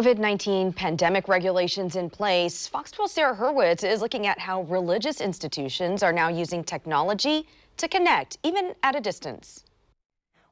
COVID-19 pandemic regulations in place, Fox 12's Sarah Hurwitz is looking at how religious institutions are now using technology to connect, even at a distance.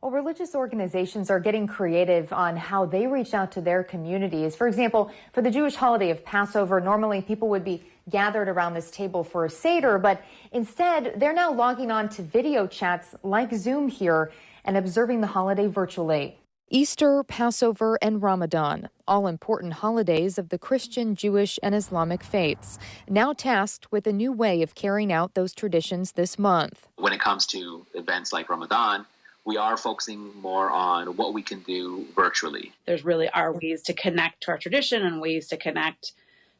Well, religious organizations are getting creative on how they reach out to their communities. For example, for the Jewish holiday of Passover, normally people would be gathered around this table for a Seder, but instead they're now logging on to video chats like Zoom here and observing the holiday virtually. Easter, Passover, and Ramadan, all important holidays of the Christian, Jewish, and Islamic faiths, now tasked with a new way of carrying out those traditions this month. When it comes to events like Ramadan, we are focusing more on what we can do virtually. There's really are ways to connect to our tradition and ways to connect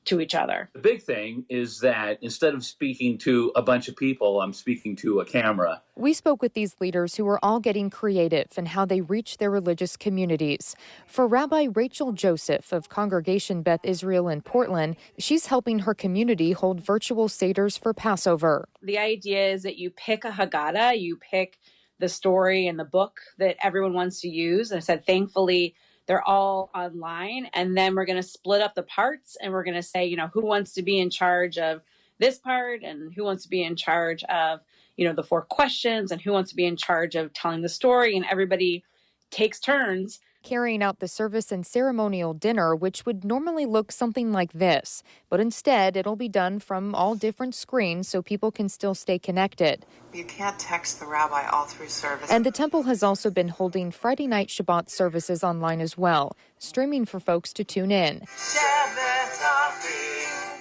to each other. The big thing is that instead of speaking to a bunch of people, I'm speaking to a camera. We spoke with these leaders who are all getting creative in how they reach their religious communities. For Rabbi Rachel Joseph of Congregation Beth Israel in Portland, she's helping her community hold virtual Seders for Passover. The idea is that you pick a Haggadah, you pick the story and the book that everyone wants to use. And I said, thankfully, they're all online. And then we're going to split up the parts and we're going to say, who wants to be in charge of this part and who wants to be in charge of, the 4 questions and who wants to be in charge of telling the story. And everybody takes turns carrying out the service and ceremonial dinner, which would normally look something like this. But instead, it'll be done from all different screens so people can still stay connected. You can't text the rabbi all through service. And the temple has also been holding Friday night Shabbat services online as well, streaming for folks to tune in.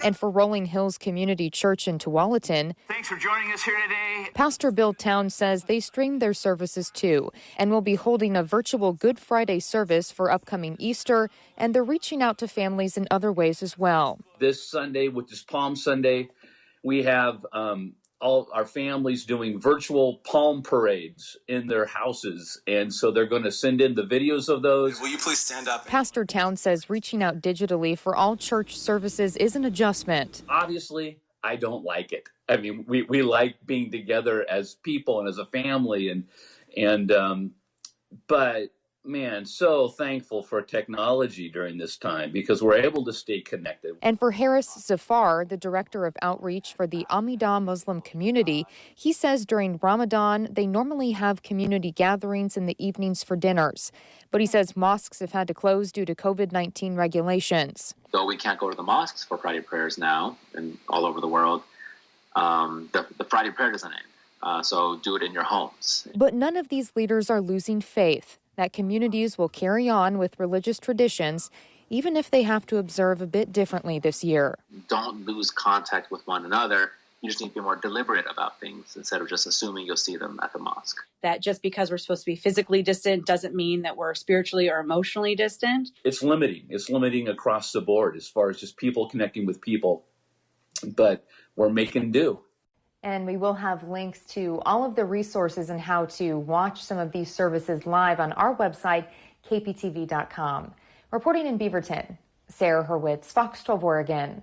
And for Rolling Hills Community Church in Tualatin, thanks for joining us here today. Pastor Bill Towne says they streamed their services too and will be holding a virtual Good Friday service for upcoming Easter, and they're reaching out to families in other ways as well. This Sunday, which is Palm Sunday, we have all our families doing virtual palm parades in their houses. And so they're going to send in the videos of those. Will you please stand up? Pastor Towne says reaching out digitally for all church services is an adjustment. Obviously, I don't like it. I mean, we like being together as people and as a family. But man, so thankful for technology during this time because we're able to stay connected. And for Harris ZAFAR, the director of outreach for the AHMADIYYA Muslim community, he says during Ramadan, they normally have community gatherings in the evenings for dinners. But he says mosques have had to close due to COVID-19 regulations. Though we can't go to the mosques for Friday prayers now and all over the world, the Friday prayer doesn't end. So do it in your homes. But none of these leaders are losing faith that communities will carry on with religious traditions, even if they have to observe a bit differently this year. Don't lose contact with one another. You just need to be more deliberate about things instead of just assuming you'll see them at the mosque. That just because we're supposed to be physically distant doesn't mean that we're spiritually or emotionally distant. It's limiting. It's limiting across the board as far as just people connecting with people. But we're making do. And we will have links to all of the resources and how to watch some of these services live on our website, kptv.com. Reporting in Beaverton, Sarah Hurwitz, Fox 12 Oregon.